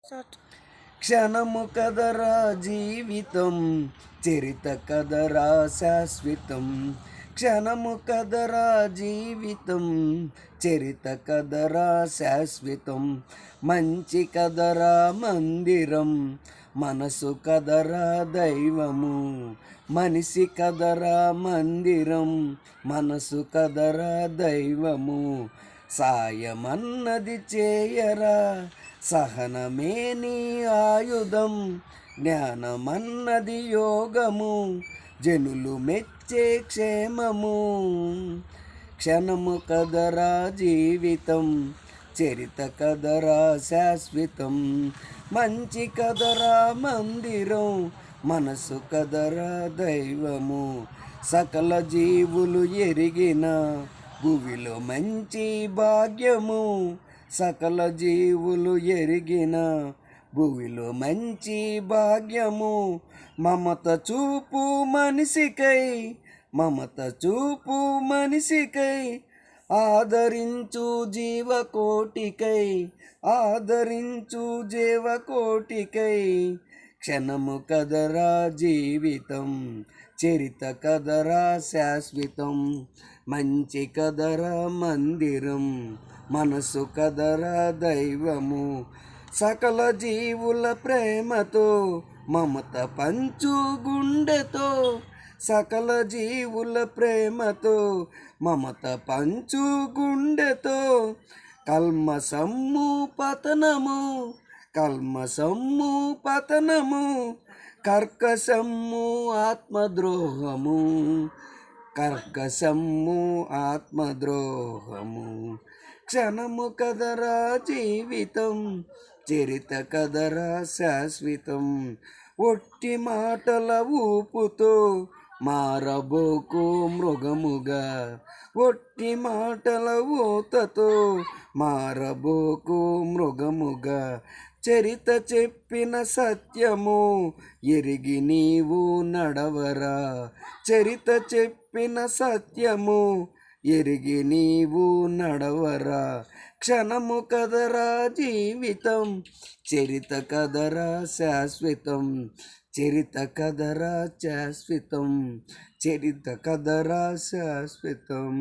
Start. క్షణము కదరా జీవితం, చరిత కదరా శాశ్వతం. క్షణము కదరా జీవితం, చరిత కదరా శాశ్వతం. మంచి కదరా మందిరం, మనసు కదరా దైవము. మనిషి కదరా మందిరం, మనసు కదరా దైవము. సాయమన్నది చేయరా, సహనమే నీ ఆయుధం. జ్ఞానమన్నది యోగము, జనులు మెచ్చే క్షేమము. క్షణము కదరా జీవితం, చరిత కదరా శాశ్వతం. మంచి కదరా మందిరం, మనసు కదరా దైవము. సకల జీవులు ఎరిగిన భువిలో మంచి భాగ్యము. సకల జీవులు ఎరిగిన భువిలో మంచి భాగ్యము. మమత చూపు మనిషికై, మమత చూపు మనిషికై. ఆదరించు జీవకోటికై, ఆదరించు జీవకోటికై. క్షణము కదరా జీవితం, చరిత కదరా శాశ్వతం. మంచి కదరా మందిరం, మనసు కదరా దైవము. సకల జీవుల ప్రేమతో మమత పంచు గుండెతో. సకల జీవుల ప్రేమతో మమత పంచు గుండెతో. కల్మసమ్ము పతనము, కల్మసమ్ము పతనము. కర్కశమ్ము ఆత్మద్రోహము, కర్కశమ్ము ఆత్మద్రోహము. క్షణము కదరా జీవితం, చరిత కదరా శాశ్వతం. ఒట్టి మాటల ఊపుతో మారబోకు మృగముగా. ఒట్టి మాటల ఊతతో మారబోకు మృగముగా. చరిత చెప్పిన సత్యము ఎరిగి నీవు నడవరా. చరిత చెప్పిన సత్యము ఎరిగి నీవు నడవరా. క్షణము కదరా జీవితం, చరిత కదరా శాశ్వతం. చరిత కదరా శాశ్వతం, చరిత కదరా శాశ్వతం.